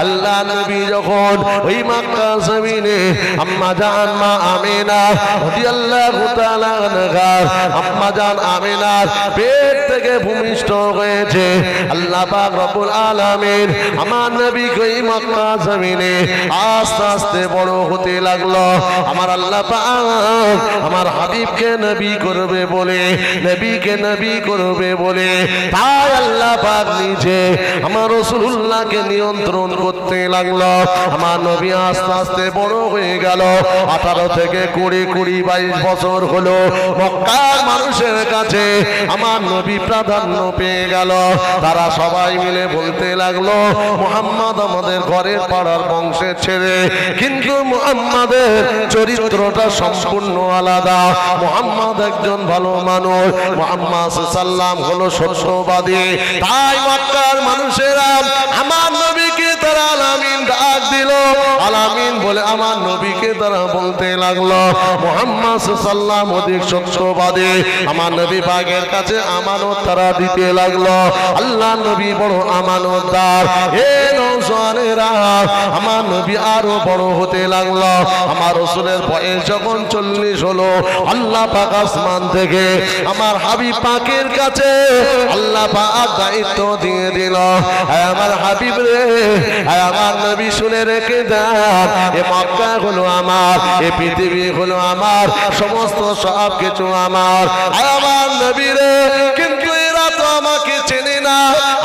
আল্লাহ নবী যখন ওই মক্কা জমিনে আম্মা জান মা আমিনা রাদিয়াল্লাহু তাআলা আনহা আম্মা জান আমিনার পেট থেকে ভূমিষ্ঠ হয়েছে আল্লাহ পাক রব্বুল আলামিন আমার নবীকে ওই মক্কা জমিনে আস্তে আস্তে বড় হতে লাগলো আমার আল্লাহ পাক আমার হাবিবকে নবী করবে বলে নবীকে নবী করবে বলে তাই আল্লাহ পাক নিজে আমার রাসূলুল্লাহকে নিয়ন্ত্রণ করতে লাগলো আমার নবী আস্তে আস্তে বড় হয়ে গেল 18 থেকে 20 বছর হলো মক্কার মানুষের কাছে আমার নবী প্রাধান্য পেয়ে গেল তারা সবাই মিলে বলতে লাগলো মুহাম্মদ আমাদের ঘরের পাড়ার বংশের ছেলে কিন্তু মুহাম্মাদের চরিত্রটা সম্পূর্ণ আলাদা মুহাম্মদ একজন ভালো মানুষ মুহাম্মদ সাল্লাল্লাহু হলো সত্যবাদী তাই মক্কার মানুষেরা আমার নবীকে তারা আলামিন ডাক দিল আলামিন বলে আমার নবীকে তারা বলতে লাগলো মুহাম্মদ সাল্লাল্লাহু অধিক সত্যবাদী আমার নবী পাকের কাছে আমানত তারা দিতে লাগলো আল্লাহ নবী বড় আমানতদার এ নওজওয়ানেরা আমার নবী আরো বড় হতে লাগলো আমার রাসূলের বয়স যখন 40 হলো আল্লাহ পাক আসমান থেকে আমার হাবিব পাকের কাছে আল্লাহ পাক দায়িত্ব দিয়ে দিল আমার হাবিব রে আমার নবী শুনে রেখে দাও এ মক্কা হলো আমার এ পৃথিবী হলো আমার সমস্ত সব কিছু আমার আমার নবী রে কিন্তু এরা তো আমাকে চেনে না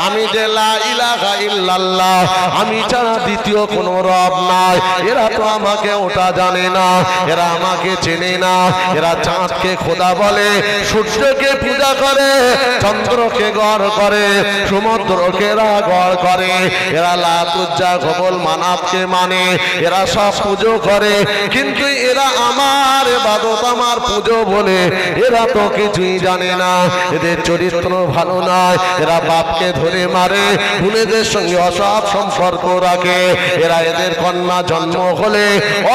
আমি যে লা ইলাহা ইল্লাল্লাহ আমি ছাড়া দ্বিতীয় কোনো রব নাই এরা তো আমাকে ওটা জানে না এরা আমাকে চেনে না এরা চাঁদকে খোদা বলে সূর্যকে পূজা করে চন্দ্রকে গড় করে সমুদ্রকে গড় করে এরা লাত উজ্জা হবল মানাতকে মানে এরা সব পুজো করে কিন্তু এরা আমার ইবাদত আমার পুজো বলে এরা তো কিছুই জানে না এদের চরিত্র ভালো নয় এরা বাপকে ধরে মারে ভুলেদের সঙ্গে অসৎ সম্পর্ক রাখে এরা এদের কন্যা জন্ম হলে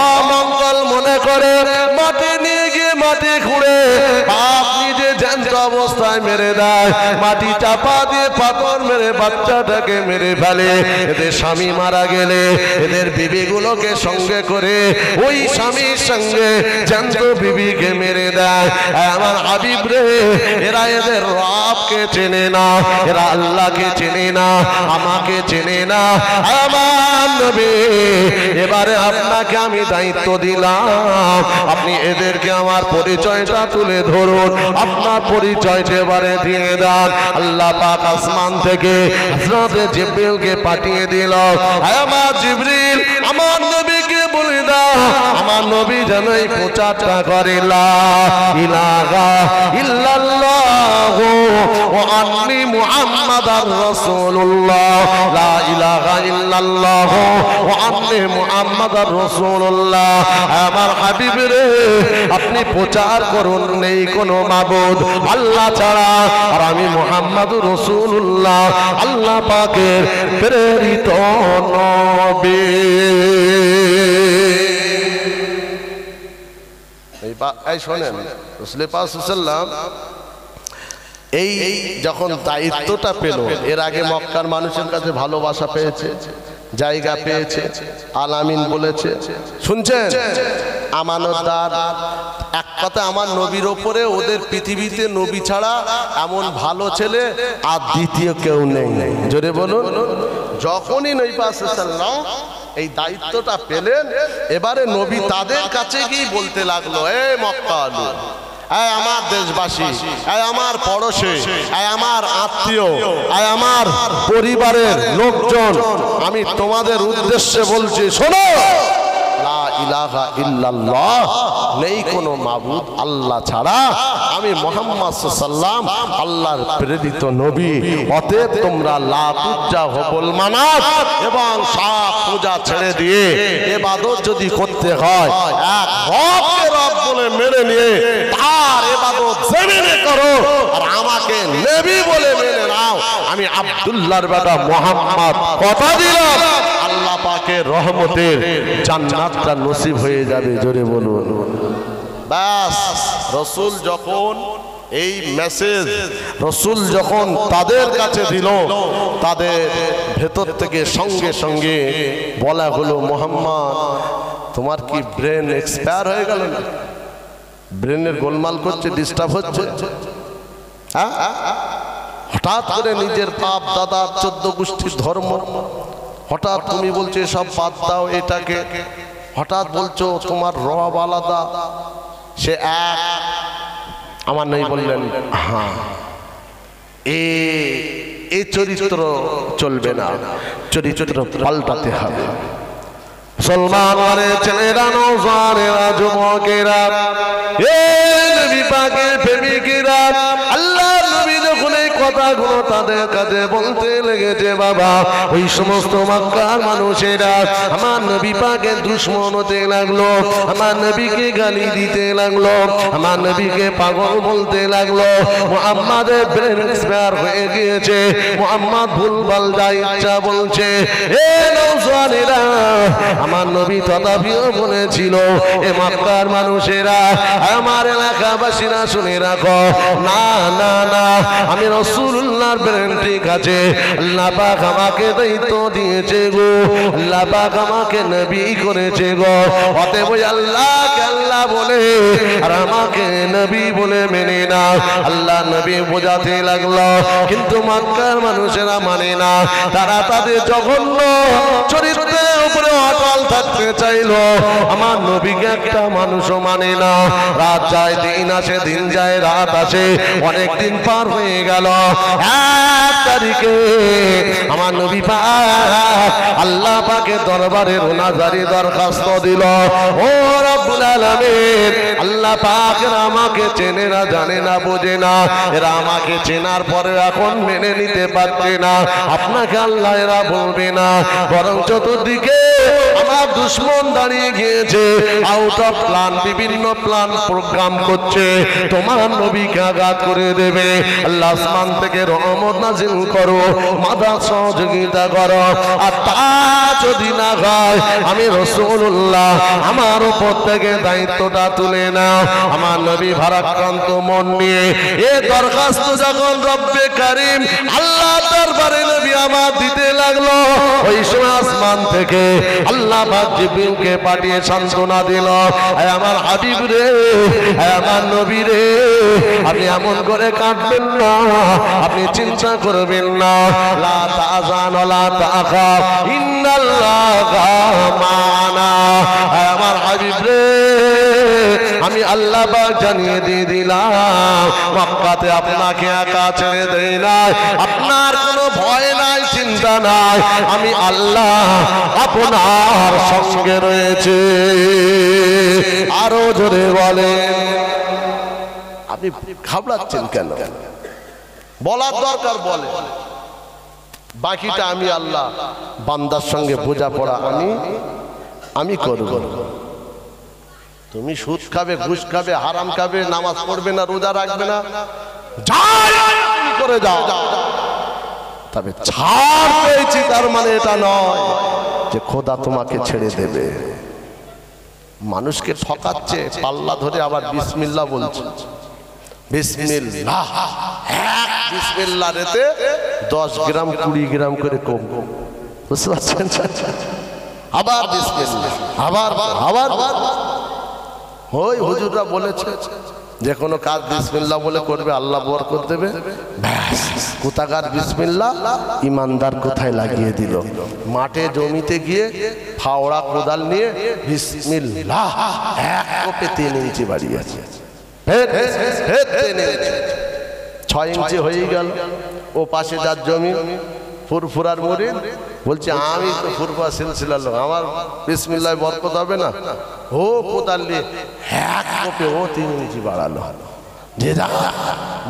অমঙ্গল মনে করে মাটি নিয়ে গিয়ে মাটি খুঁড়ে বাপ নিজে জ্যান্ত অবস্থায় মেরে দেয় মাটি চাপা দিয়ে পাথর মেরে বাচ্চাটাকে মেরে ফেলে এদের স্বামী মারা গেলে এদের বিবিগুলোকে সঙ্গে করে ওই স্বামীর সঙ্গে জ্যান্ত বিবিকে মেরে দেয় আমার হাবিব রে এরা এদের রবকে চেনে না এরা আল্লাহকে চেনে না আমাকে চেনে না আমার নবী এবারে আপনাকে আমি দায়িত্ব দিলাম আপনি এদেরকে আমার পরিচয়টা তুলে ধরুন আপনার পরিচয়টা এবারে দিয়ে দেন আল্লাহ পাক আসমান থেকে হযরত জিবরিলকে পাঠিয়ে দিল আমার জিবরিল আমার নবীকে বলে দাও আমার নবী যেন এই প্রচারটা করে লা ইলাহা ইল্লাল্লাহ ওয়া আন্নি মুহাম্মাদার রাসূলুল্লাহ লা ইলাহা ইল্লাল্লাহ ওয়া আন্নি মুহাম্মাদার রাসূলুল্লাহ আমার হাবিব রে আপনি প্রচার করুন নেই কোনো মাবুদ আল্লাহ ছাড়া আর আমি মুহাম্মাদুর রাসূলুল্লাহ আল্লাহ পাকের প্রেরিত নবী এই শোনেন রাসূল পাক সাল্লাল্লাহু আলাইহি ওয়াসাল্লাম এই যখন দায়িত্বটা পেল এর আগে মক্কার মানুষের কাছে ভালোবাসা পেয়েছে জায়গা পেয়েছে আলামিন বলেছে শুনছেন আমানতদার এক কথা আমার নবীর উপরে ওদের পৃথিবীতে নবী ছাড়া এমন ভালো ছেলে আর দ্বিতীয় কেউ নেই জোরে বলুন যখনই নবী পাক সাল্লাল্লাহু এই দায়িত্বটা পেলেন এবারে নবী তাদের কাছে গিয়ে বলতে লাগলো এ মক্কাওয়ালা এই আমার দেশবাসী এই আমার পড়োশী এই আমার আত্মীয় এই আমার পরিবারের লোকজন আমি তোমাদের উদ্দেশ্যে বলছি শোনো লা ইলাহা ইল্লাল্লাহ নেই কোনো মাবুদ আল্লাহ ছাড়া আমি মুহাম্মদ সাল্লাল্লাহু আলাইহি ওয়াসাল্লাম আল্লাহর প্রেরিত নবী অতএব তোমরা লাত উজ্জা হবল মানাত এবং সব পূজা ছেড়ে দিয়ে ইবাদত যদি করতে হয় এক রবকে রব বলে মেনে নিয়ে তার ইবাদত জমিনে করো আর আমাকে নবী বলে মেনে নাও আমি আব্দুল্লাহর বেটা মুহাম্মদ কথা দিলাম আল্লাহ পাকের রহমতের জান্নাতটা নসিব হয়ে যাবে জোরে বলুন ব্যাস রাসূল যখন এই মেসেজ রসুল যখন তাদের কাছে দিল, তাদের ভেতর থেকে সঙ্গে সঙ্গে বলা হলো, মোহাম্মদ তোমার কি ব্রেন এক্সপায়ার হয়ে গেল না? ব্রেনের গোলমাল করছে, ডিস্টার্ব হচ্ছে? হঠাৎ করে নিজের বাপ দাদা 14 গোষ্ঠীর ধর্ম, হঠাৎ তুমি বলছো সব বাদ দাও এটাকে, হঠাৎ বলছো তোমার রব আলাদা, সে এক। আমার নবী বললেন, হ্যাঁ এই চরিত্র চলবে না, চরিত্র পাল্টাতে হবে। মুসলমানের ছেলেরা, নওজওয়ানেরা, যুবকেরা, এ নবী পাকের প্রেমিকেরা, আল্লাহ নবী যখন এই কথাগুলো তাদের কাছে বলতে লেগেছে, বাবা ওই সমস্ত মক্কার মানুষেরা আমার নবী পাকের দুশমন হতে লাগলো, আমার নবীকে গালি দিতে লাগলো, আমার নবীকে পাগল বলতে লাগলো। মুহাম্মাদের ব্রেন এক্সপায়ার হয়ে গিয়েছে, মুহাম্মদ ভুলভাল যা ইচ্ছা বলছে। এ নওজওয়ানেরা, আমার নবী তথাপিও বলেছিল, এ মক্কার মানুষেরা, আমার এলাকাবাসীরা শুনে রাখো, না না না, আমি রাসূলুল্লাহর ব্রেন ঠিক আছে, আল্লাহ পাক আমাকে দায়িত্ব দিয়েছে গো, আল্লাহ পাক আমাকে নবী করেছে গো, অতএব আল্লাহকে আল্লাহ বলে আর আমাকে নবী বলে মেনে না। আল্লাহ নবী বোঝাতে লাগলো, কিন্তু মক্কার মানুষেরা মানে না, তারা তাদের জঘন্য চরিত্রের উপরে অটল থাকতে চাইলো। আমার নবীকে একটা মানুষও মানে না। রাত যায় দিন আসে, দিন যায় রাত আসে, অনেক দিন পার হয়ে গেল। 1 তারিখে আমার নবী পাক আল্লাহ পাকের দরবারে রোনাজারি দরখাস্ত দিল, ও রব্বুল আলামিন, আল্লাহ পাক এরা আমাকে চেনে না, জানে না, বোঝে না, এরা আমাকে চেনার পরে এখন মেনে নিতে পারছে না, আপনাকে আল্লাহ এরা বলবে না, বরং চতুর্দিকে আমার দুশমন দাঁড়িয়ে গিয়েছে, আউট অফ প্ল্যান, বিভিন্ন প্ল্যান প্রোগ্রাম করছে, তোমার নবীকে আঘাত করে দেবে। আল্লাহ আসমান থেকে রহমত নাজিল করো, মাদার সহযোগিতা করো, আর তা যদি না হয় আমি রাসূলুল্লাহ আমার উপর থেকে দায়িত্বটা তুলে নাও। আমার নবী ভারাক্রান্ত মন নিয়ে এ দরখাস্ত যখন রব্বে কারীম আল্লাহ দরবারে নবী আমার দিতে লাগলো, ওই সময় আসমান থেকে আল্লাহ পাক জিবরিলকে পাঠিয়ে সান্ত্বনা দিল, আয় আমার হাবিব রে, আয় আমার নবী রে, আপনি এমন করে কাঁদবেন না, আপনি চিন্তা করবেন না, লা তাযান ওয়া তাখাফ ইন্নাল্লাহা মা'ানা। আয় আমার হাবিব রে, আমি আল্লাহ পাক জানিয়ে দিয়ে দিলাম, মক্কাতে আপনাকে একা ছেড়ে দেই নাই, আপনার কোনো ভয় নাই, চিন্তা নাই, আমি আল্লাহ আপনার সঙ্গে রয়েছে। আরো জোরে বলেন। আপনি ঘাবড়াচ্ছেন কেন? বলার দরকার বলে, বাকিটা আমি আল্লাহ বান্দার সঙ্গে বোঝাপড়া আমি করব। তুমি সুদ খাবে, ঘুষ খাবে, হারাম খাবে, নামাজ পড়বে না, রোজা রাখবে না, যাই করে যাও, তবে ছাড় পেয়েছি তার মানে এটা নয় যে খোদা তোমাকে ছেড়ে দেবে। মানুষকে ঠকাচ্ছে, পাল্লা ধরে আবার বিসমিল্লাহ বলছে, বিসমিল্লাহ, বিসমিল্লাহ রেতে 10 গ্রাম 20 গ্রাম করে কম, বুঝতে পারছেন? আবার বিসমিল্লাহ, আবার ওই হুজুররা বলেছে যে কোনো কাজ বিসমিল্লাহ বলে করবে, আল্লাহ বরকত দেবে। ব্যাস, কোথাকার বিসমিল্লাহ ইমানদার কোথায় লাগিয়ে দিল। মাঠে জমিতে গিয়ে ফাওড়া কোদাল নিয়ে বিসমিল্লাহ, 1 কোপে 3 ইঞ্চি বাড়িয়েছে, 6 ইঞ্চি হয়ে গেল। ও পাশে যার জমি ফুরফুরার মুরিদ বলছে, আমি তো ফুরফুরা সিলসিলার লোক, আমার বিসমিল্লাহ বরকত হবে না? ও কোদাল নিয়ে 1 কোপে ও 3 ইঞ্চি বাড়ালো। যে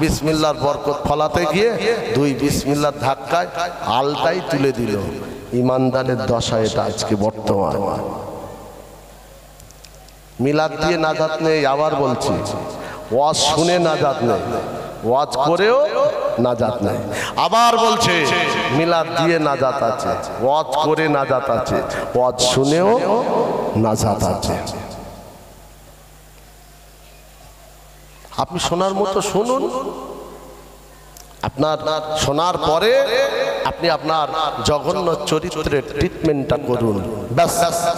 বিসমিল্লাহর বরকত ফলাতে গিয়ে 2 বিসমিল্লাহর ধাক্কায় আলটাই তুলে দিল। ইমানদারের দশা এটা আজকে বর্তমান। মিলাদ দিয়ে নাজাত নেই, আবার বলছি, ওয়াজ শুনে নাজাত নেই, ওয়াজ করেও নাজাত নেই। আবার বলছে মিলাদ দিয়ে নাজাত আছে, ওয়াজ করে নাজাত আছে, ওয়াজ শুনেও নাজাত আছে। আপনি শোনার মতো শুনুন, আপনার শোনার পরে আপনি আপনার জঘন্য চরিত্রের ট্রিটমেন্টটা করুন, ব্যাস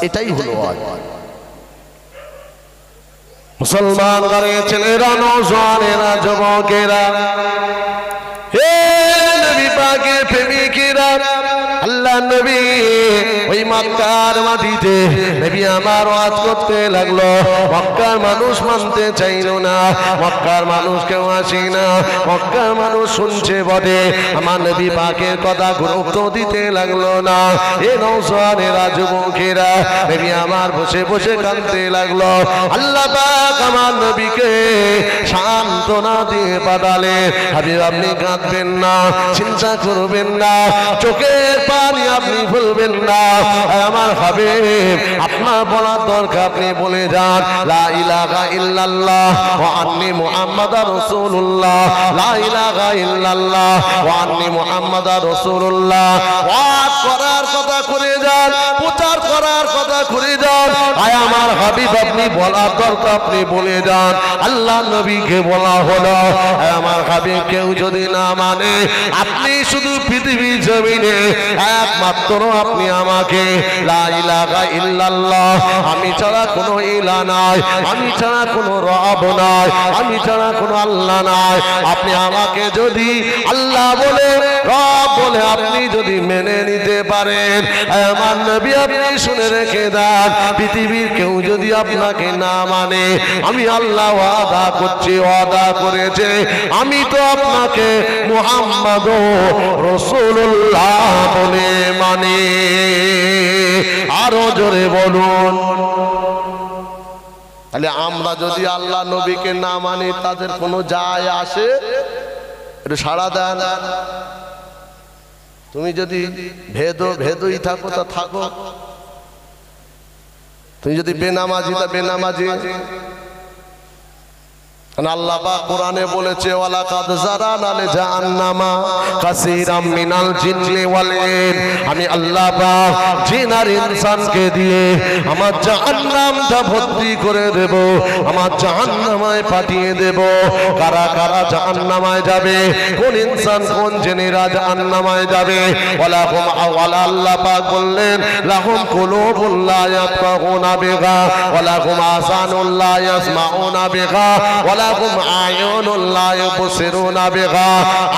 এটাই হলো আজ। মুসলমান ঘরের ছেলেরা, নওজওয়ানেরা, যুবকেরা, হে নবী পাকের প্রেমিকেরা, আল্লাহ নবী ওই মক্কার মাটিতে নবী আমার ওয়াজ করতে লাগলো। মক্কার মানুষ মানতে চাইলো না, মক্কার মানুষ কেউ আসে না, মক্কার মানুষ শুনছে বটে, আমার নবী পাকের কথা গুরুত্ব দিতে লাগলো না। এ নওজওয়ানেরা, যুবকেরা, নবী আমার বসে বসে কাঁদতে লাগলো। আল্লাহ পাক আমার নবীকে সান্ত্বনা দিয়ে পাঠালেন, হাবিব আপনি কাঁদবেন না, চিন্তা করবেন না, চোখের পানি আপনি ফেলবেন না। আমার হাবিব আপনার বলার দরকার, আপনি বলে যান লা ইলাহা ইল্লাল্লাহ ওয়া আন্নি মুহাম্মাদার রাসূলুল্লাহ, লা ইলাহা ইল্লাল্লাহ ওয়া আন্নি মুহাম্মাদার রাসূলুল্লাহ। ওয়াজ করার কথা করে যান, প্রচার করার কথা করে যান। আয় আমার হাবিব আপনি বলার দরকার আপনি বলে যান। আল্লাহ নবীকে বলা হলো, আমার হাবিব কেউ যদি না মানে, আপনি শুধু পৃথিবীর জমিনে একমাত্র আপনি আমাকে লা ইলাহা ইল্লাল্লাহ, আমি ছাড়া কোনো ইলাহ নাই, আমি ছাড়া কোনো রব নাই, আমি ছাড়া কোনো আল্লাহ নাই, আপনি আমাকে যদি আল্লাহ বলে রব বলে আপনি যদি মেনে নিতে পারেন, আমার নবী আপনি শুনে রেখে দেন, পৃথিবীর কেউ যদি আপনাকে না মানে, আমি আল্লাহ ওয়াদা করছি, ওয়াদা করেছে, আমি তো আপনাকে মুহাম্মদ রাসূলুল্লাহ বলে মানে। আরো জোরে বলুন। তাহলে আমরা যদি আল্লাহ নবীকে না মানি, তাদের কোনো যায় আসে? একটু সাড়া দেন। তুমি যদি ভেদই থাকো তা থাকো, তুমি যদি বেনামাজি তা বেনামাজি। আল্লাহ পাক কোরআনে বলেছে, ওয়ালাকাদ যারানা লিজাহান্নামা কাসীরাম মিনাল জিন্নি ওয়াল ইনস, আমি আল্লাহ পাক জিন আর ইনসানকে দিয়ে আমার জাহান্নামটা ভর্তি করে দেব, আমার জাহান্নামায় পাঠিয়ে দেব। কারা কারা জাহান্নামায় যাবে, কোন ইনসান কোন জিনেরা জাহান্নামায় যাবে? ওয়ালাহুম আওয়ালা, আল্লাহ পাক বললেন লাহুম কুলুবুন লা ইয়াফকাহুনা বিহা ওয়ালাহুম আযানুন লা ইয়াসমাউনা বিহা ওয়ালা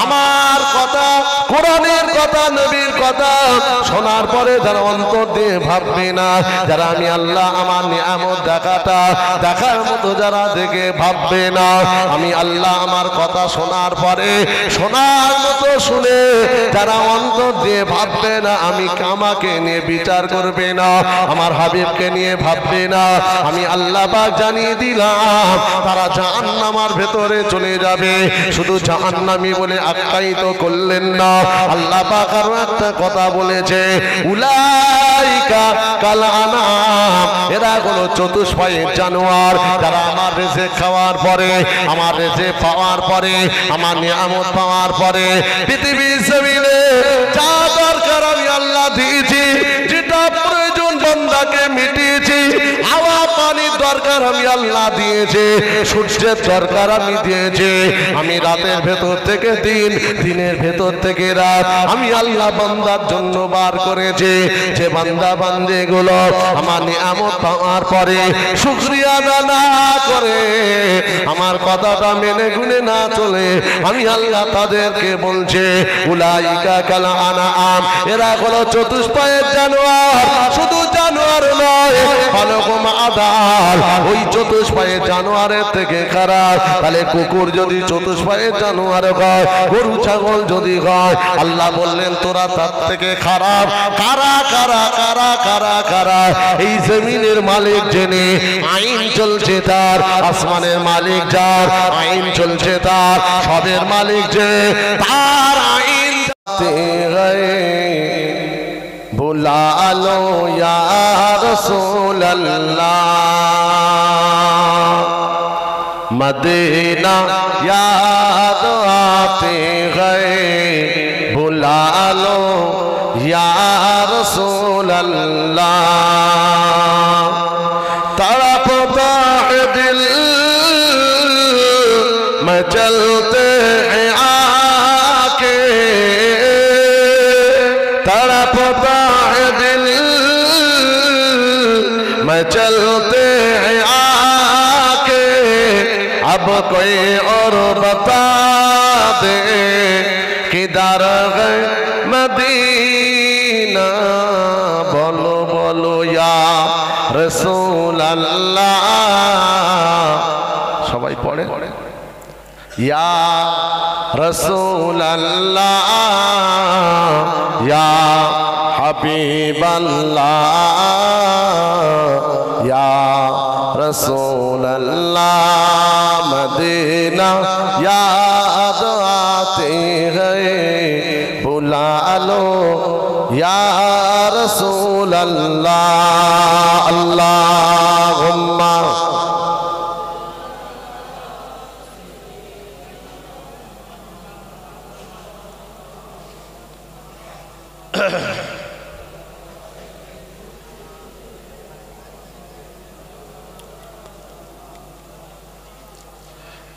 আমার কথা, কোরআনের কথা, নবীর কথা শোনার পরে যারা অন্তর দিয়ে ভাববে না, যারা আমি আল্লাহ আমার নিয়ামত দেখার মতো যারা দেখে ভাববে না, আমি আল্লাহ আমার কথা শোনার পরে শোনার মতো শুনে যারা অন্তর দিয়ে ভাববে না, আমি আমাকে নিয়ে বিচার করবে না, আমার হাবিবকে নিয়ে ভাববে না, আমি আল্লাহ পাক জানিয়ে দিলাম তারা জাহান্নামের ভেতরে চলে যাবে। শুধু জাহান্নামী বলে আখ্যায়িত করলেন না, আল্লাহ পাক আরো একটা কথা বলেছে, উলাইকা কাল আনাম, এরা হলো চতুষ্পয়ের জানোয়ার, যারা আমার রিজিক খাওয়ার পরে, আমার রিজিক পাওয়ার পরে, আমার নিয়ামত পাওয়ার পরে পৃথিবীর জমিনে যা দরকার আমি আল্লাহ দিয়েছি, যেটা প্রয়োজন বান্দাকে মিটিয়েছি, হাওয়া পানির দরকার আমি আল্লাহ দিয়েছি, সূর্যের দরকার আমি দিয়েছি, আমি রাতের ভেতর থেকে দিন, দিনের ভেতর থেকে রাত আমি আল্লাহ বান্দার জন্য বার করেছি। যে বান্দা বান্দিগুলো আমার নিয়ামত পাওয়ার পরে শুকরিয়া আদায় না করে, আমার কথাটা মেনে গুনে না চলে, আমি আল্লাহ তাদেরকে বলছে উলাইকা কাল আনাম, এরা হলো চতুষ্পয়ের জানোয়ার। শুধু জানোয়ার নয়, ফালাকুম আদাল, ওই চতুষ্পয়ের জানোয়ারের থেকে খারাপ। তাহলে কুকুর যদি চতুষ্পয়ের জানোয়ার হয়, গরু ছাগল যদি হয়, আল্লাহ বললেন তোরা তার থেকে খারাপ। কারা কারা কারা কারা কারা? এই জমিনের মালিক জেনে আইন চলছে তার, আসমানের মালিক যার আইন চলছে তার, সবের মালিক যে তার আইন বুলা লো ইয়া রাসূলুল্লাহ, मदीना याद आते गए, बुला लो या रसूल अल्लाह, तड़पता है दिल पता है दिल में चलते हैं आके, अब कोई और बता दे किधर गए मदीना। बोलो बोलो या रसूल अल्लाह, सबाई पढ़े या रसूल अल्लाह या हबीब अल्लाह या रसूल अल्लाह। मदीना याद आते गए बुला लो या रसूल अल्लाह। अल्लाहुम्मा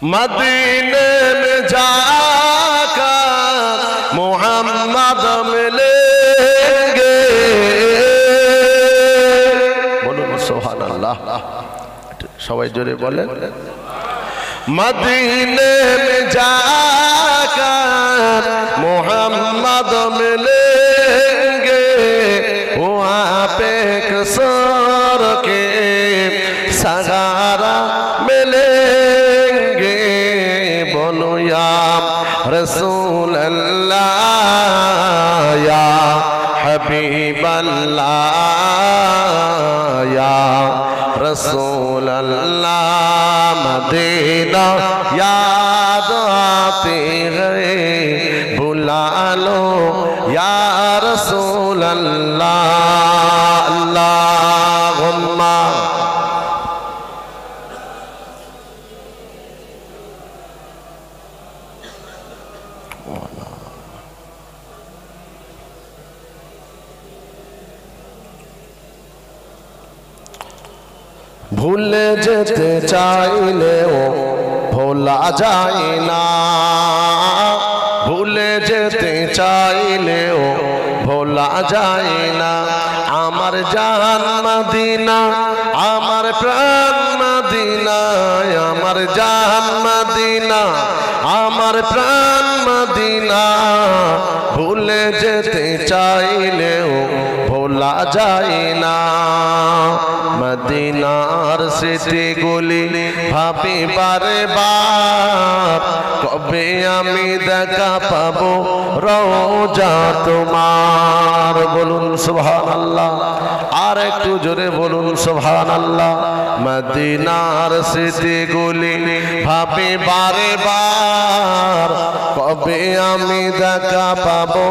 मदीने में जाकर मोहम्मद मिलेंगे। बोलो सुभान अल्लाह, सबाई जोरे बोलें। मदीने में जाकर मोहम्मद मिलेंगे, वहाँ पे कसर के सगारा मिलेंगे। बोलो या रसूल अल्लाह या हबीब अल्लाह या रसूल अल्लाह। मदीना याद आते गए बुला लो या रसूल अल्लाह। अल्लाहुम्मा ভুলে যেতে চাইলেও ভোলা যায় না, ভুলে যেতে চাইলেও ভোলা যায় না। আমার জান মদিনা, আমার প্রাণ মদিনা, আমার জান মদিনা, আমার প্রাণ মদিনা। ভুলে যেতে চাইলেও ভোলা যায় না। মদিনার স্মৃতিগুলি ভাবি বারে বার, কবে আমি দেখা পাবো রওজা তোমার। বলুন সুবহানাল্লাহ, আর একটু জোরে বলুন সুবহানাল্লাহ। মদিনার স্মৃতিগুলি ভাবি বারে বার, কবে আমি দেখা পাবো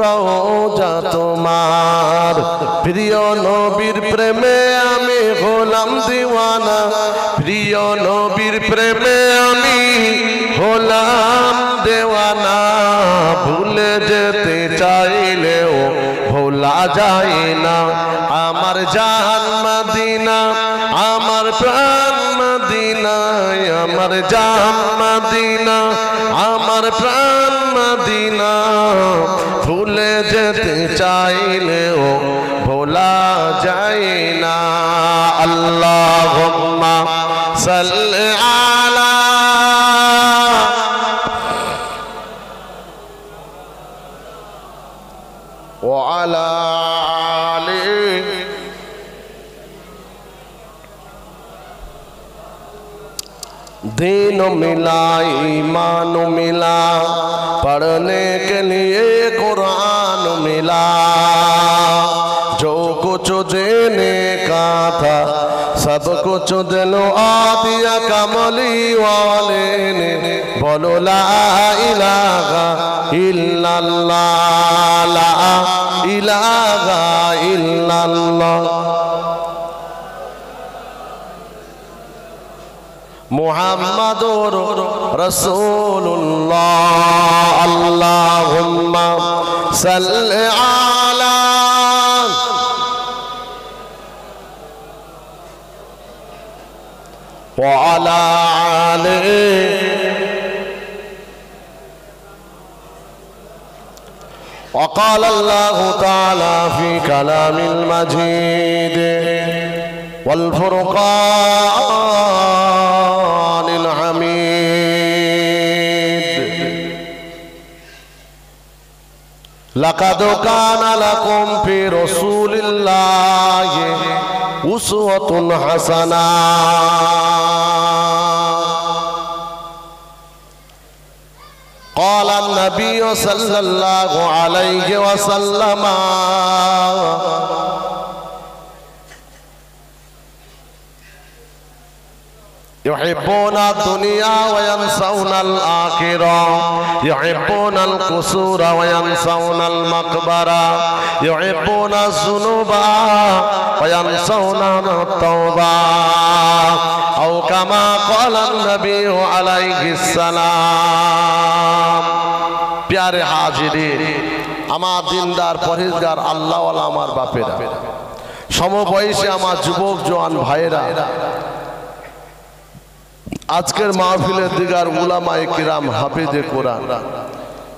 রওজা তোমার। প্রিয় নবীর প্রেমে আমি হলাম দিওয়ানা, প্রিয় নবীর প্রেমে আমি হলাম দেওয়ানা। ভুলে যেতে চাইলেও ভোলা যায় না। আমার জান মদিনা, আমার প্রাণ মদিনা, আমার জান মদিনা, আমার প্রাণ মদিনা। ভুলে যেতে চাইলেও ভোলা যায় না। আল্লাহুম্মা সাল্লি আলা ওয়া আলা আলি दीन मिला ईमान मिला, पढ़ने के लिए कुरान मिला। जो कुछ देने का था सब कुछ दिलो आ दिया कमली वाले ने। बोलो ला इलाहा इल्लल्लाह, ला इलाहा इल्लल्लाह। मुहम्मदुर रसूलुल्लाह। अल्लाहुम्मा सल्लि अला व अला आलिहि وقال الله تعالى في كلام المجيد والفرقان الحميد لقد كان لكم في رسول الله أسوة حسنة قال النبي صلى الله عليه وسلم يحبون الدنيا وينسون الآخرة يحبون القصور وينسون المقبرة يحبون الذنوب وينسون التوبة أو كما قال النبي عليه السلام प्यारे हाजिरीन আমার দিনদার পরহেজগার আল্লাহওয়ালা আমার বাপেরা সমবয়সী আমার যুবক জওয়ান ভাইরা আজকের মাহফিলের দিগার উলামায়ে কিরাম হাফেজে কোরআন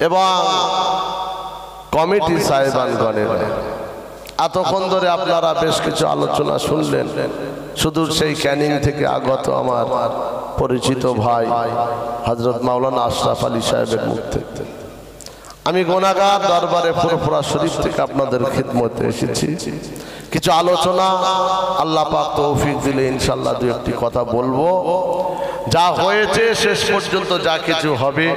এবং কমিটি সাহেবানগণের এতক্ষণ ধরে আপনারা বেশ কিছু আলোচনা শুনলেন শুধু সেই ক্যানিং থেকে আগত আমার পরিচিত ভাই হযরত মাওলানা আশরাফ আলী সাহেবের মুখ থেকে আমি গুনাহগার দরবারে ফুরফুরা শরীফ থেকে আপনাদের খিদমতে এসেছি কিছু আলোচনা আল্লাহ পাক তৌফিক দিলে ইনশাআল্লাহ দুই একটি কথা বলবো যা হয়েছে শেষ পর্যন্ত যা কিছু হবে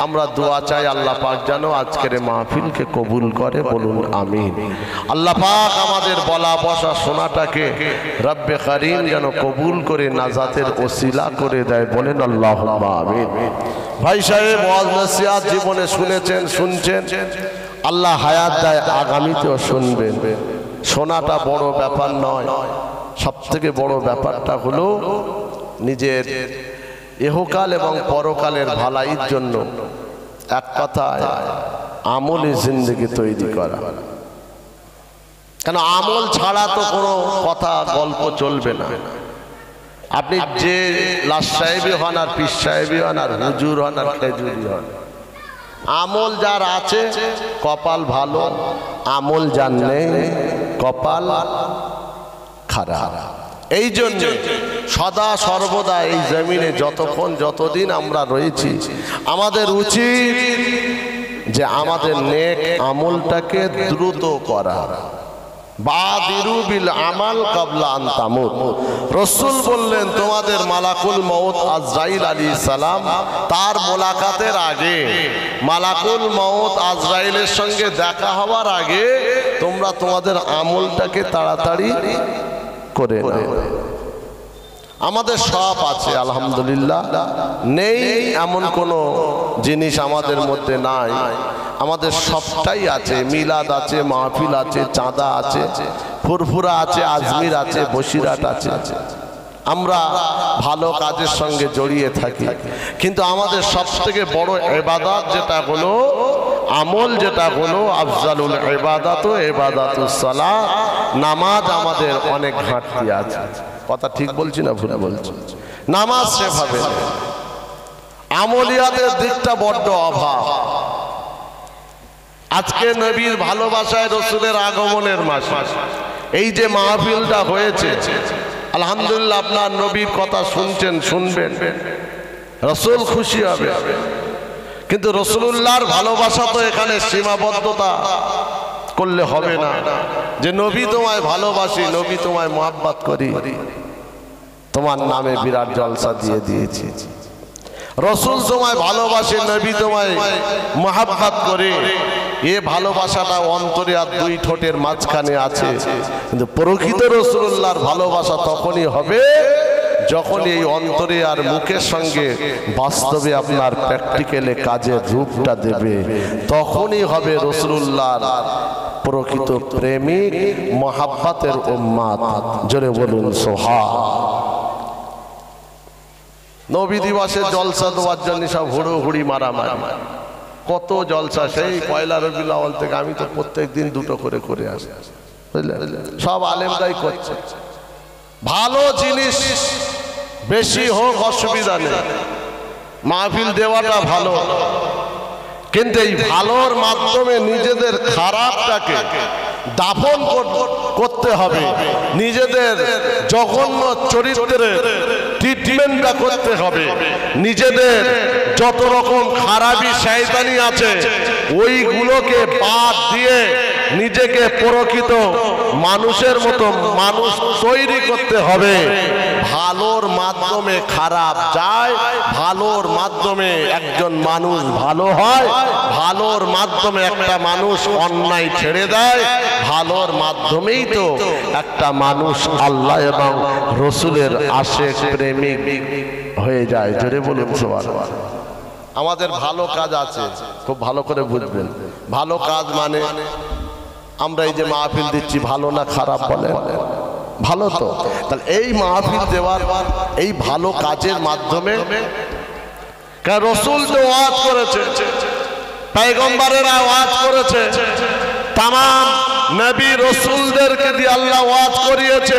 আমরা দোয়া চাই আল্লাহ পাক যেন আজকের মাহফিলকে কবুল করে বলুন আমিন আল্লাহ পাক আমাদের বলা বসা শোনাটাকে রব্বে কারীম যেন কবুল করে নাজাতের ওসিলা করে দেয় বলেন আল্লাহুম্মা আমিন ভাই সাহেব ওয়াজ নসিহত জীবনে শুনেছেন শুনছেন আল্লাহ হায়াত দেয় আগামীতেও শুনবেন শোনাটা বড় ব্যাপার নয় সবথেকে বড় ব্যাপারটা হলো নিজের ইহকাল এবং পরকালের ভালাইয়ের জন্য এক কথায় আমলি জিন্দেগি তৈরি করা কেন আমল ছাড়া তো কোনো কথা গল্প চলবে না আপনি যে লাশ সাহেবই হন আর পীর সাহেবই হন আর হুজুর হন আর খেজুরি হন আমল যার আছে কপাল ভালো আমল যার নেই কপাল খারাপ এই জন্য সদা সর্বদা এই জমিনে যতক্ষণ যতদিন আমরা রয়েছি আমাদের উচিত যে আমাদের নেক আমলটাকে দ্রুত করা বাদিরু বিল আমাল ক্বাবলা আন তামুত রাসূল বললেন তোমাদের মালাকুল মউত আজরাইল আলাইহিস সালাম তার মোলাকাতের আগে মালাকুল মউত আজরাইলের সঙ্গে দেখা হওয়ার আগে তোমরা তোমাদের আমলটাকে তাড়াতাড়ি করে নাও আমাদের সব আছে আলহামদুলিল্লাহ নেই এমন কোনো জিনিস আমাদের মধ্যে নাই আমাদের সবটাই আছে মিলাদ আছে মাহফিল আছে চাঁদা আছে ফুরফুরা আছে আজমির আছে বসিরাট আছে আমরা ভালো কাজের সঙ্গে জড়িয়ে থাকি কিন্তু আমাদের সবথেকে বড় ইবাদত যেটা হলো আমল যেটা হলো আফজালুল ইবাদাতু ইবাদাতুস সালাত নামাজ আমাদের অনেক ঘাটতি আছে কথা ঠিক বলছি না ভুল বলছি নামাজ সেভাবে আমলিয়াতের দিকটা বড্ড অভাব আজকে নবীর ভালোবাসায় রাসূলের আগমনের মাস এই যে মাহফিলটা হয়েছে আলহামদুলিল্লাহ আপনার নবীর কথা শুনছেন শুনবেন রাসূল খুশি হবে কিন্তু রাসূলুল্লাহর ভালোবাসা তো এখানে সীমাবদ্ধতা করলে হবে না যে নবী তোমায় ভালোবাসি নবী তোমায় মহব্বত করি তোমার নামে বিরাট জলসা দিয়ে দিয়েছি রাসূল তোমায় ভালোবাসে নবী তোমায় মহব্বত করে এই ভালোবাসাটা অন্তরে আর দুই ঠোঁটের মাঝখানে আছে কিন্তু প্রকৃত রাসূলুল্লাহর ভালোবাসা তখনই হবে যখন এই অন্তরে আর মুখের সঙ্গে বাস্তবে আপনার প্র্যাকটিক্যালে কাজের রূপটা দেবে তখনই হবে রাসূলুল্লাহর প্রকৃত প্রেমিক মহব্বতের উম্মত জোরে বলুন সুবহান নবী দিবসে জলসা দেওয়ার জন্য সব হুড়োহুড়ি মারামারি কত জলসা সেই পয়লা রবিউল আউয়াল থেকে আমি তো প্রত্যেকদিন দুটো করে করে আসি বুঝলেন সব আলেমরাই করছে ভালো জিনিস বেশি হোক অসুবিধা নেই মাহফিল দেওয়াটা ভালো কিন্তু এই ভালোর মাধ্যমে নিজেদের খারাপটাকে দাফন করতে হবে, নিজেদের জঘন্য চরিত্রের ট্রিটমেন্টটা করতে হবে, নিজেদের যত রকম খারাপি শয়তানি আছে ওইগুলোকে বাদ দিয়ে নিজেকে প্রকৃত মানুষের মতো মানুষ তৈরি করতে হবে। ভালোর মাধ্যমে খারাপ যায়, ভালোর মাধ্যমে একজন মানুষ ভালো হয়, ভালোর মাধ্যমে একটা মানুষ অন্যায় ছেড়ে দেয়, ভালোর মাধ্যমেই তো একটা মানুষ আল্লাহ এবং রসুলের আশিক প্রেমিক হয়ে যায়। জোরে বলুন সুবহানাল্লাহ। আমাদের ভালো কাজ আছে, খুব ভালো করে বুঝবেন। ভালো কাজ মানে আমরা এই যে মাহফিল দিচ্ছি, ভালো না খারাপ বলেন? ভালো তো। তাহলে এই মাহফিল দেওয়ার এই ভালো কাজের মাধ্যমে রসুল তো ওয়াজ করেছে, পয়গম্বরেরা ওয়াজ করেছে, তামাম নবী রসুলদেরকে দিয়ে আল্লাহ ওয়াজ করিয়েছে।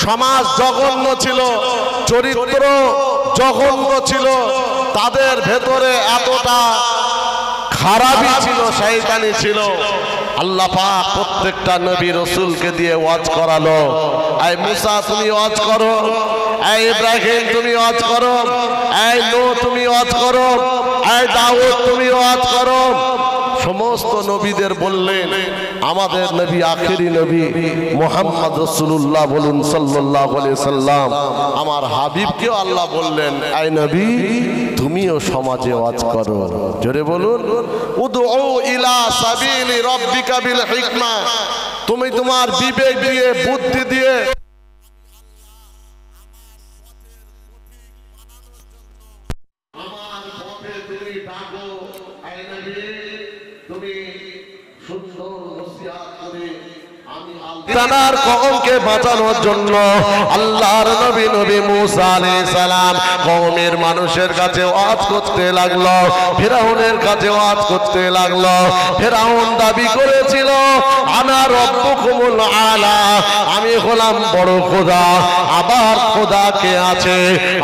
সমাজ জঘন্য ছিল, চরিত্র জঘন্য ছিল, তাদের ভেতরে এতটা খারাপই ছিল, শয়তানি ছিল। আল্লাহ পাক প্রত্যেকটা নবী রসুলকে দিয়ে ওয়াজ করালো। এই মুসা তুমি ওয়াজ করো, এই ইব্রাহিম তুমি ওয়াজ করো, এই নূহ তুমি ওয়াজ করো, এই দাউদ তুমি ওয়াজ করো। সমস্ত নবীদের বললেন, আমাদের নবী আখেরি নবী মুহাম্মদ রাসূলুল্লাহ বলুন সাল্লাল্লাহু আলাইহি সাল্লাম, আমার হাবিবকেও আল্লাহ বললেন, এই নবী তুমিও সমাজে ওয়াজ করো। জোরে বলুন, উদউ ইলা সাবিলি রাব্বিকা বিল হিকমা, তুমি তোমার বিবেক দিয়ে বুদ্ধি দিয়ে আমার পথে তুমি ডাকো। এই নবী তুমি সুন্দর নসিহত করে তার কওমকে বাঁচানোর জন্য আল্লাহর নবী মুসা আলাইহিস সালাম কওমের মানুষের কাছে ওয়াজ করতে লাগলো, ফিরাউনের কাছে ওয়াজ করতে লাগলো। ফিরাউন দাবি করেছিল, আনা রব্বুকুমুল আলা, আমি হলাম বড় খোদা। আবার খোদা কে আছে?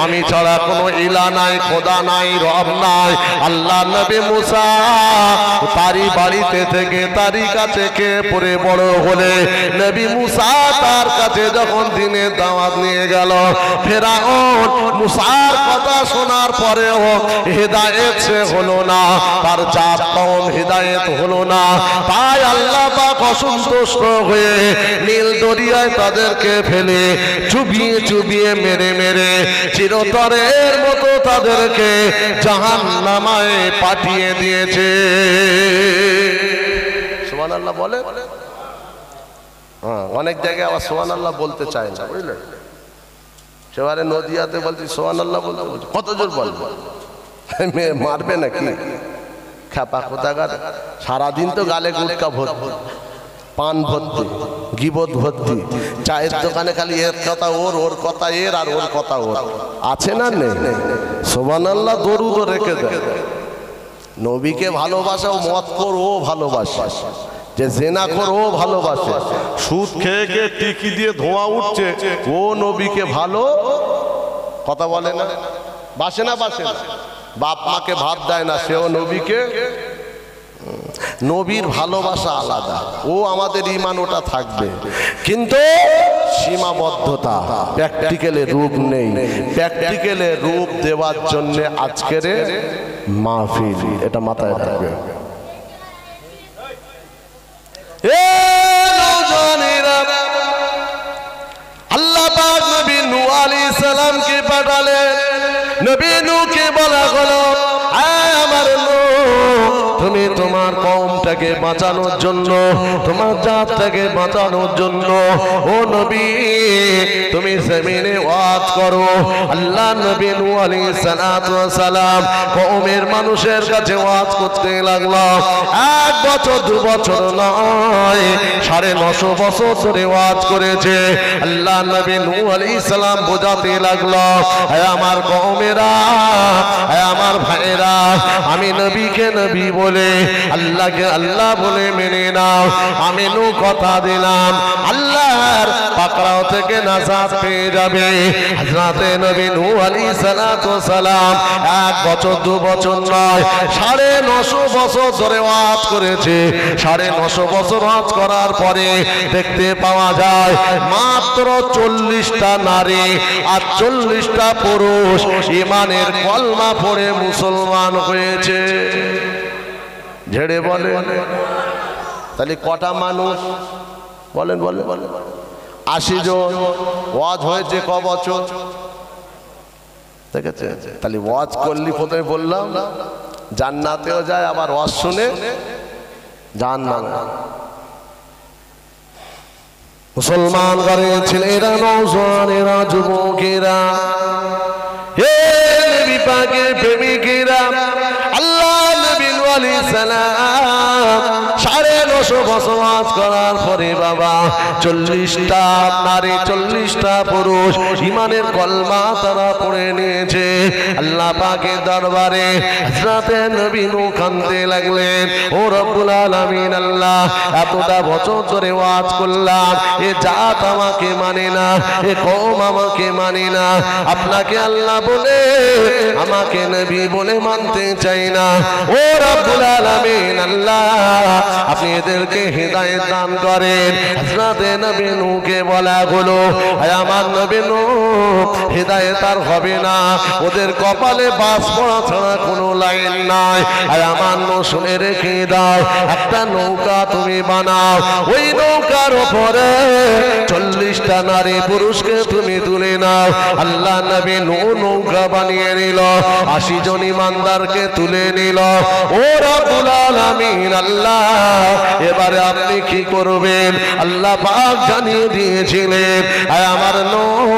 আমি ছাড়া কোনো ইলা নাই, খোদা নাই, রব নাই। আল্লাহ নবী মুসা তারই বাড়িতে থেকে তারই কাছে কে পড়ে বড় হলে নবী মুসা তার কাছে যখন দিনের দাওয়াত নিয়ে গেল, ফিরাউন মুসার কথা শোনার পরেও হিদায়েত সে হলো না, তার চাপ কম হিদায়েত হলো না। তাই আল্লাহ পাক অসন্তুষ্ট হয়ে নীল দরিয়ায় তাদেরকে ফেলে চুবিয়ে চুবিয়ে মেরে মেরে চিরতরের মতো তাদেরকে জাহান্নামায় পাঠিয়ে দিয়েছে। সুবহানাল্লাহ বলে। অনেক জায়গায় আবার সুবহানাল্লাহ বলতে চায় না, বুঝলেন? সেবারে নদিয়াতে বলছি সুবহানাল্লাহ বলতে, কত জোর বলবো, মারবে নাকি? খ্যাপা কোথাকার, সারাদিন তো গালে গুটকা ভর্তি, পান ভর্তি, গিবত ভর্তি, চায়ের দোকানে খালি এর কথা ওর, ওর কথা এর, আর ওর কথা ওর। আছে না নেই? সুবহানাল্লাহ দরুদ রেখে দেয়। নবীকে ভালোবাসা, ও মত কর ও ভালোবাসা, যে জেনা কর ও ভালোবাসে, সুদ খেয়ে খেয়ে টিকি দিয়ে ধোঁয়া উঠছে ও নবীকে ভালো কথা বলে না, বাসে না, বাসে না। বাপ মাকে ভাত দেয় না, সেও নবীকে। নবীর ভালোবাসা আলাদা, ও আমাদের ঈমান, ওটা থাকবে, কিন্তু সীমাবদ্ধতা, প্র্যাকটিক্যালে রূপ নেই। প্র্যাকটিক্যালে রূপ দেওয়ার জন্য আজকের মাহফিল, এটা মাথায় রাখবে। আল্লাহ পাক নবী নূহ আলাইহিস সালামকে পাঠালেন। নবী নূহকে বলা হলো, আমার নূহ, তুমি তোমার কওমটাকে বাঁচানোর জন্য, তোমার জাতটাকে বাঁচানোর জন্য ও নবী তুমি জমিনে ওয়াজ করো। আল্লাহ নবী নূহ আলাইহিস সালাম কওমের মানুষের কাছে ওয়াজ করতে লাগলো। 1 বছর 2 বছর নয়, 950 বছর ধরে ওয়াজ করেছে। আল্লাহ নবী নূহ আলাইহিস সালাম বোঝাতে লাগলো, হে আমার কওমেরা, হে আমার ভাইরা, আমি নবীকে নবী বলে বলে আল্লাহকে আল্লাহ বলে মেনে নাও। আমি নূহ কথা দিলাম আল্লাহর পাকড়াও থেকে নাজাত পেয়ে যাবে। হযরতে নবী নূহ আলাইহিস সালাতু সালাম 1 বছর 2 বছর নয় 950 বছর ধরে ওয়াজ করেছে। 950 বছর ওয়াজ করার পরে দেখতে পাওয়া যায় মাত্র 40টা নারী আর 40টা পুরুষ ঈমানের কলমা পড়ে মুসলমান হয়েছে। ঝেড়ে বলে তাহলে কটা মানুষ বলেন বলেন 80 জন। ওয়াজ হয়েছে ক বছর দেখেছে? তাহলে ওয়াজ করলি প্রথমে বললাম জান্নাতেও যায়, আবার ওয়াজ শুনে জাহান্নামে। মুসলমান ঘরের ছেলেরা নওজওয়ানেরা যুবকেরা হে নবী পাকের প্রেমিকেরা আল্লাহ নবী নূহ আলাইহিস সালাম 950 বছর ওয়াজ করার পরে বাবা 40টা নারী 40টা পুরুষ ঈমানের কলমা তারা পড়ে নিয়েছে। আল্লাহ পাকের দরবারে হযরতে নবী নূহ কাঁদতে লাগলেন, ও রব্বুল আলামিন আল্লাহ এতটা বছর ধরে ওয়াজ করলাম, এ জাত আমাকে মানে না, এ কওম আমাকে মানে না, আপনাকে আল্লাহ বলে আমাকে নবী বলে মানতে চাই না। ও রব্বুল আলামিন আল্লাহ আপনি এদেরকে হিদায়াত দান করেন। হযরতে নবী নূহকে বলা হলো, হে আমার নবী নূহ হিদায়াত আর হবে না, ওদের কপালে বাস পড়া ছাড়া কোনো লাইন নাই। হে আমার নূহ শুনে রেখে দাও, একটা নৌকা তুমি বানাও, ওই নৌকার উপরে 40টা নারী পুরুষকে তুমি তুলে নাও। আল্লাহ নবী নূহ নৌকা বানিয়ে নিল, 80 জন ঈমানদারকে তুলে নিল। ও রব্বুল আলামিন আল্লাহ এবারে আপনি কি করবেন? আল্লাহ পাক জানিয়ে দিয়েছিলেন, আমার নূহ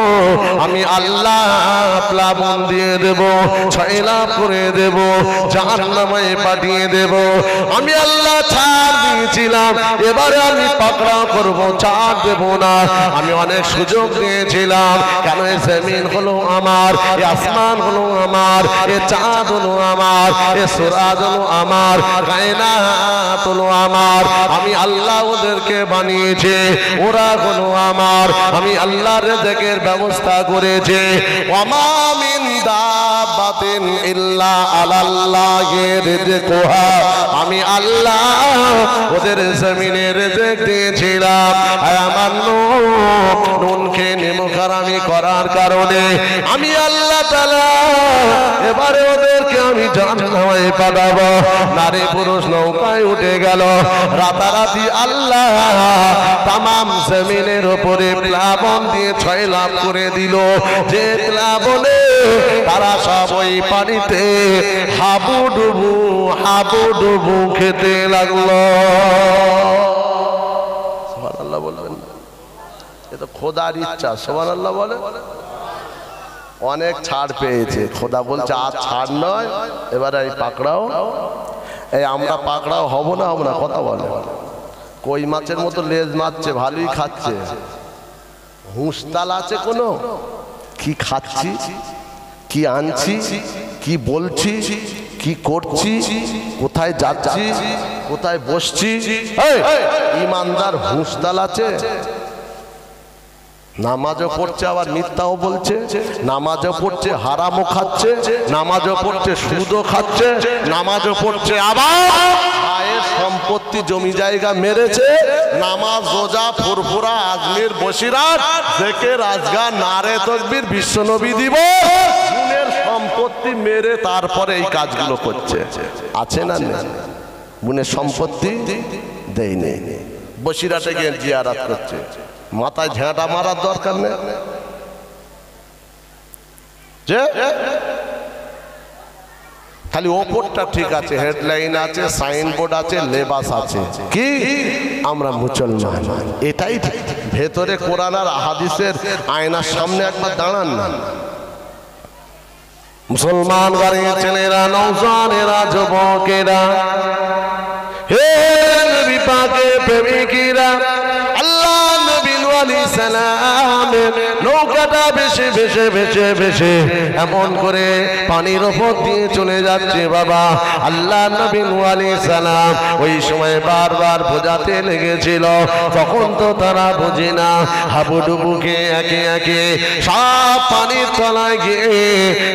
আমি আল্লাহ প্লাবন দিয়ে দেব, ছয়লাভ করে দেব, জাহান্নামে পাঠিয়ে দেব। আমি আল্লাহ ছাড় দিয়েছিলাম, এবারে আমি পাকড়াও করব, ছাড় দেব না। আমি অনেক সুযোগ দিয়েছিলাম, কেন এই জমিন হলো আমার, এই আসমান হলো আমার, এ চাঁদ হলো আমার, এ সূরাজ হলো আমার, কায়নাত হলো আমার। আমি আল্লাহ ওদেরকে বানিয়েছে, ওরা হলো আমার। আমি আল্লাহ রিজকের ব্যবস্থা করেছে। ওয়ামা মিন দাব্বাতিন ইল্লা আলাল্লাহি রিজকুহা, আমি আল্লাহ ওদের জমিনে রিজক দিয়েছিলাম। আমার নুনকে নিমুখারামি করার কারণে আমি আল্লাহ তাআলা এবারে ওদেরকে আমি জাহান্নামে পাঠাবো। নারী পুরুষ নৌকায় উঠে গেল, রাতারাতি আল্লাহ তামাম জমিনের উপরে প্লাবন দিয়ে ছয়লাভ করে দিল। যে প্লাবনে তারা সব ওই পানিতে হাবুডুবু খেতে লাগলো। সুবহানাল্লাহ বলবেন, এ তো খোদার ইচ্ছা। সুবহানাল্লাহ বলে অনেক ছাড় পেয়েছে। খোদা বলছে আর ছাড় নয়, এবারে এই পাকড়াও। এই আমরা পাকড়াও হব না, আমরা কথা বলে কই মাছের মতো লেজ মারছে, ভালোই খাচ্ছে, হুঁশতাল আছে কোনো? কি খাচ্ছি, কি আনছি, কি বলছি, কি করছি, কোথায় যাচ্ছি, কোথায় বসছি, ঈমানদার হুঁশতাল আছে? নামাজও পড়ছে আবার মিথ্যাও বলছে, নামাজও পড়ছে হারামও খাচ্ছে, নামাজও পড়ছে সুদও খাচ্ছে, নামাজও পড়ছে আবার ভাইয়ের সম্পত্তি জমি জায়গা মেরেছে। নামাজ রোজা ফুরফুরা আজমির বসিরাত জিকির আজগার নারে তাকবীর বিশ্বনবী দিবস গুণের সম্পত্তি মেরে তারপরে এই কাজগুলো করছে। আছে না নেই? গুণের সম্পত্তি দেয় নেই, বসিরাতে গিয়ে জিয়ারত করছে। মাথায় ঝাঁটা মারার দরকার নেই। যে খালি ওপরটা ঠিক আছে, হেডলাইন আছে, সাইনবোর্ড আছে, লেবাস আছে, কি আমরা মুসলমান, এটাই ঠিক। ভেতরে কোরআন আর হাদিসের আয়নার সামনে একবার দাঁড়ান না। মুসলমান বাড়ির ছেলেরা, নওজওয়ানেরা, যুবকেরা, হে নবী পাকের প্রেমিকেরা, আল্লাহ নবী নূহ আলাইহিস সালাম নৌকাটা ভেসে ভেসে ভেসে ভেসে এমন করে পানির উপর দিয়ে চলে যাচ্ছে বাবা। আল্লাহ নবী নূহ আলাইহিস সালাম ওই সময় বারবার বোঝাতে লেগেছিল, তখন তো তারা বোঝে না। হাবুডুবুকে একে একে সব পানির তলায় গিয়ে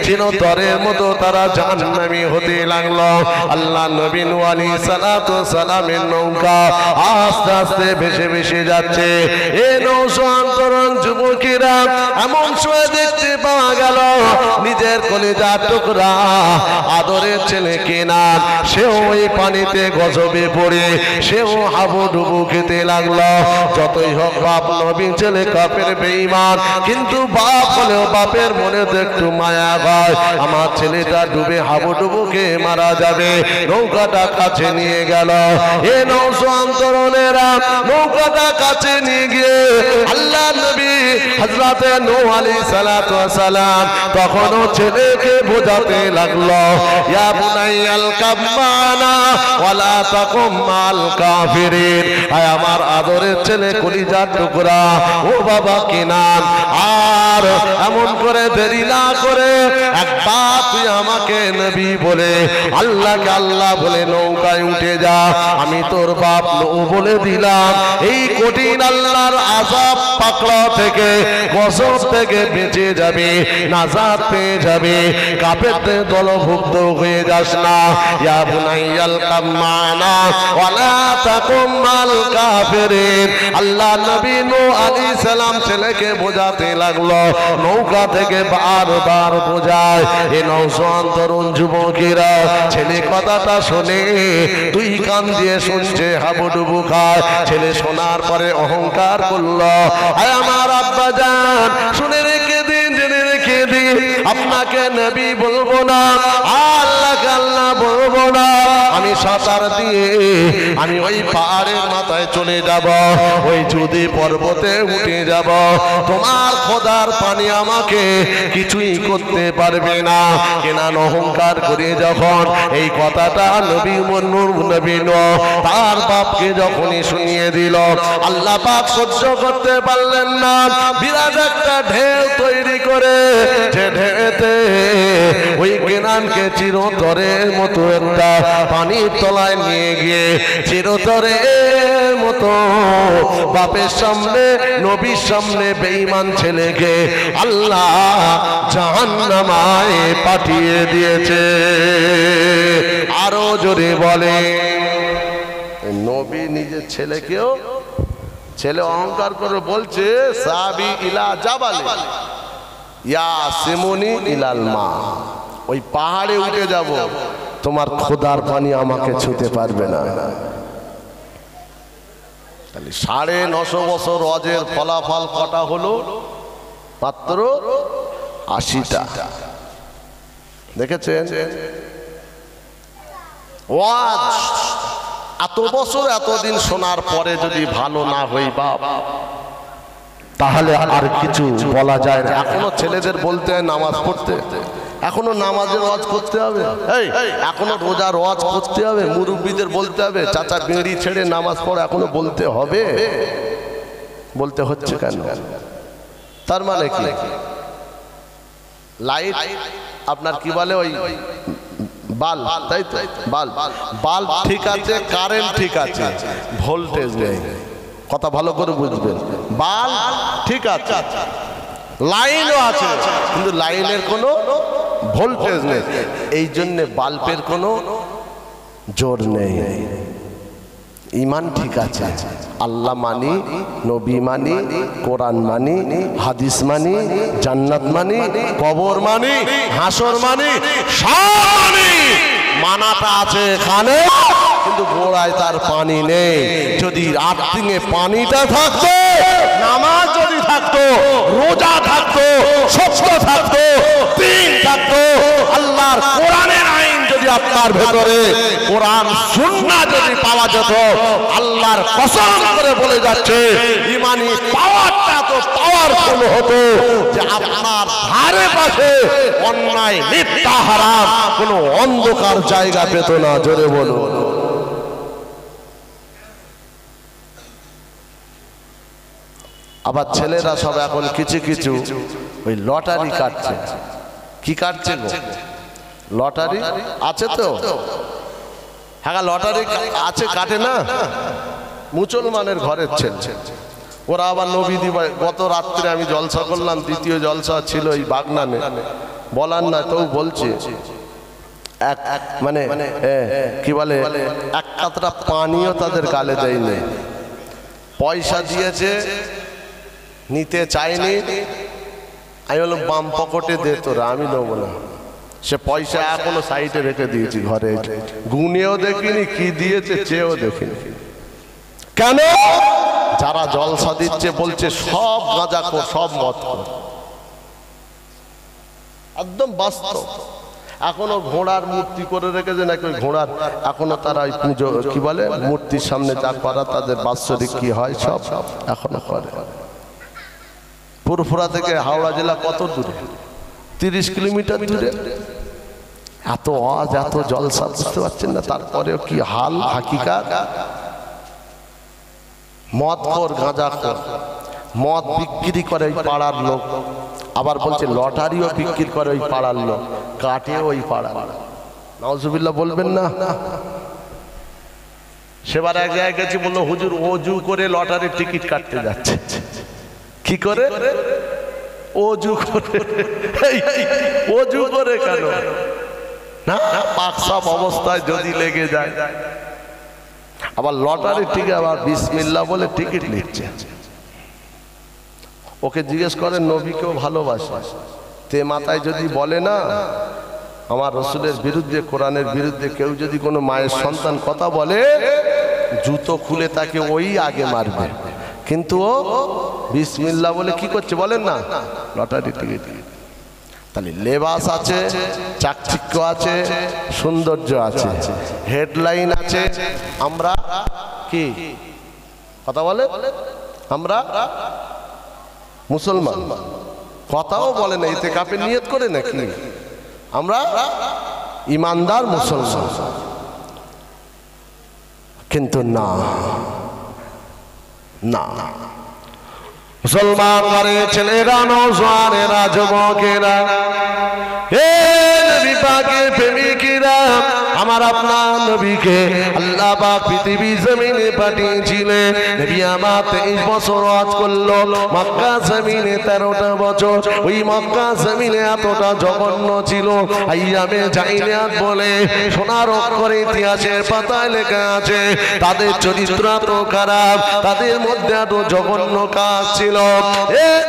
চিরতরের মতো তারা জাহান্নামী হতে লাগলো। আল্লাহ নবী নূহ আলাইহিস সালামের নৌকা আস্তে আস্তে ভেসে ভেসে যাচ্ছে। এ নৌজওয়ান তরুণ যুবকেরা এমন সময় দেখতে পাওয়া গেল নিজের কলিজার টুকরা আদরের ছেলে কেনান, সেও ওই পানিতে গজবে পড়ে সেও হাবুডুবু খেতে লাগলো। যতই হোক বাপ নবী ছেলে কাফের বেঈমান, কিন্তু বাপ হলেও বাপের মনে তো একটু মায়া হয়, আমার ছেলেটা ডুবে হাবুডুবুকে মারা যাবে। নৌকাটা কাছে নিয়ে গেল। এ নৌজওয়ান তরুণেরা নৌকাটা কাছে নিয়ে গিয়ে আল্লাহ নবী হযরতে নূহ আলাইহিস সালাম তখনও ছেলেকে বোঝাতে লাগলো, ইয়া বুনাইয়াল কাম্মানা ওয়ালা তাকুম মাল কাফিরিন। আয় আমার আদরের ছেলে কলিজার টুকরা, ও বাবা কেনান, আর এমন করে দেরি না করে একবার তুই আমাকে নবী বলে আল্লাহকে আল্লাহ বলে নৌকায় উঠে যা। আমি তোর বাপ নূহ বলে দিলাম, এই কঠিন আল্লাহর আযাব পাকড়াও থেকে গজব থেকে বেঁচে যাবে, নাজাত পেয়ে যাবে, কাফেরদের দলভুক্ত হয়ে যাস না। ইয়া বুনাইয়াল কাম্মানা ওয়ালা তাকুম মাল কাফিরিন। আল্লাহ নবী নূহ আলাইহিস সালাম ছেলেকে বোঝাতে লাগলো, নৌকা থেকে বারবার বোঝায়। এ নওজওয়ান তরুণ যুবকেরা ছেলে কথাটা শুনে দুই কান দিয়ে শুনছে, হাবুডুবু খায়। ছেলে শোনার পরে অহংকার করলো, আয় আমার আব্বা জান শুনে রেখে দিন, জেনে রেখে দিন, আপনাকে নবী বলবো না, আল্লাহকে আল্লাহ বলবো না, আমি সাঁতার দিয়ে আমি ওই পাহাড়ের মাথায় চলে যাব, ওই যদি পর্বতে উঠে যাব, তোমার খোদার পানি আমাকে কিছুই করতে পারবে না। কেনান অহংকার করে যখন এই কথাটা নবী নূহ তার বাপকে যখনই শুনিয়ে দিল, আল্লাহ পাক সহ্য করতে পারলেন না, বিরাট একটা ঢেউ তৈরি করে যে ঢেউতে ওই কেনানকে চিরতরের মতো একটা পানির তলায় নিয়ে গিয়ে চিরতরের মতো বাপের সামনে নবীর সামনে বেঈমান ছেলেকে আল্লাহ জাহান্নামায় পাঠিয়ে দিয়েছে। আরো জোরে বলে, নবী নিজের ছেলেকেও, ছেলে অহংকার করে বলছে সাবি ইলা জাবাল ইয়া সিমুনি ইলাল মা, ওই পাহাড়ে উঠে যাব, তোমার খোদার পানি আমাকে ছুঁতে পারবে না। 950 বছর হজের ফলাফল কটা হলো? মাত্র 80টা। দেখেছেন? ওয়াজ এত বছর এতদিন শোনার পরে যদি ভালো না হই বাপ, তাহলে আর কিছু বলা যায় না। এখনো ছেলেদের বলতে হয় নামাজ পড়তে, এখনো নামাজের ওয়াজ করতে হবে, এখনো রোজার ওয়াজ করতে হবে, মুরব্বীদের বলতে হবে চাচা বিড়ি ছেড়ে নামাজ পড়ো, এখনো বলতে হবে। বলতে হচ্ছে কেন? তার মানে কি? লাইট আপনার কি বলে, ওই বাল্ব, তাই তো? বাল্ব ঠিক আছে, কারেন্ট ঠিক আছে, ভোল্টেজ নেই। কথা ভালো করে বুঝবেন, বাল্ব ঠিক আছে, লাইনও আছে, কিন্তু লাইনের কোনো ভোল্টেজ নেই, এই জন্য বাল্বের কোনো জোর নেই। ইমান ঠিক আছে, আল্লাহ মানি, নবী মানি, কোরআন মানি, হাদিস মানি, জান্নাত মানি, কবর মানি, হাসর মানি, সব মানি, মানাটা আছে এখানে, কিন্তু গোড়ায় তার পানি নেই। যদি আর্থিংয়ে পানিটা থাকতো, নামাজ যদি থাকতো, রোজা থাকতো, সত্য থাকতো, দিন থাকতো, আল্লাহর কোরআনের আইন যদি আপনার ভেতরে, কোরআন সুন্নাহ যদি পাওয়া যেত, আল্লাহর কসম করে বলে যাচ্ছে ইমানি পাওয়ারটা তো পাওয়ারফুল হতো যে আপনার ধারে পাশে অন্যায়, মিথ্যা, হারাম কোনো অন্ধকার জায়গা পেত না। জোরে বলুন। আবার ছেলেরা সব এখন কিছু কিছু ওই লটারি কাটছে। কি কাটছে গো? লটারি আছে তো, হ্যাঁ লটারি আছে, কাটে না? মুসলমানের ঘরের ছেলে ওরা আবার নবী দিবা। গত রাত্রে আমি জলসা করলাম, দ্বিতীয় জলসা ছিল এই বাগনানে, বলার না তো বলছে মানে কি বলে এক কাতরা পানিও তাদের গালে দেয়নি, পয়সা দিয়েছে নিতে চাইনি। আমি বললাম বাম পকেটে দে তোরা, আমি নেবো না। সে পয়সা এখনো সাইডে রেখে দিয়েছি ঘরে, গুনেও দেখিনি, কি দিয়েছে চেয়েও দেখিনি। কেন? যারা জলসা দিচ্ছে বলছে সব গাঁজা কর, সব মদ কর, একদম বাস্তব। এখনো ঘোড়ার মূর্তি করে রেখেছে নাকি, ওই ঘোড়ার এখনো তারা ওই পুজো কি বলে মূর্তির সামনে যা করা তাদের বাৎসরিক কি হয় সব এখনো করে। ফুরফুরা থেকে হাওড়া জেলা কত দূরে? 30 কিলোমিটার দূরে। এত আওয়াজ, এত জলসা, বুঝতে পারছেন না? তারপরেও কি হাল হাকিকাত। মদ খোর, গাঁজা খোর, মদ বিক্রি করে ওই পাড়ার লোক, আবার বলছে লটারিও বিক্রি করে ওই পাড়ার লোক, কাটে ওই পাড়া। নাউজুবিল্লাহ বলবেন না? সেবার এক জায়গায় গেছি, বললো হুজুর ওযু করে লটারির টিকিট কাটতে যাচ্ছে। কি করে? ওযু করে। ওযু করে কেন? না পাক সাফ অবস্থায় যদি লেগে যায়। আবার লটারি টিকিট আবার বিসমিল্লাহ বলে টিকিট নিচ্ছে। ওকে জিজ্ঞেস করেন নবীকেও ভালোবাসে, তে মাথায় যদি বলে না আমার রসুলের বিরুদ্ধে, কোরআনের বিরুদ্ধে কেউ যদি কোনো মায়ের সন্তান কথা বলে, জুতো খুলে তাকে ওই আগে মারবে। কিন্তু ও বিসমিল্লাহ বলে কি করছে বলেন না? Lottery ticket. তাহলে লেবাস আছে, চাকচিক্য আছে, সৌন্দর্য আছে, হেডলাইন আছে। আমরা কি কথা বলে? আমরা মুসলমান, কথাও বলে না, এতে কাপে নিয়ত করে নাকি আমরা ইমানদার মুসলমান। কিন্তু না না, মুসলমান ঘরের ছেলেরা, নওজোয়ানেরা, যুবকেরা, হে নবী পাকের প্রেমিকেরা, আমার আপনার নবীকে আল্লাহ পাক পৃথিবী জমিনে পাঠিয়েছিলেন। নবী আমার 23 বছর হজ করলো মক্কা জমিনে, 13টা বছর। ওই মক্কা জমিনে এতটা জঘন্য ছিল, আইয়ামে জাহিলিয়াত বলে সোনার অক্ষরে ইতিহাসের পাতায় লেখা আছে। তাদের চরিত্র এত খারাপ, তাদের মধ্যে এত জঘন্য কাজ ছিল।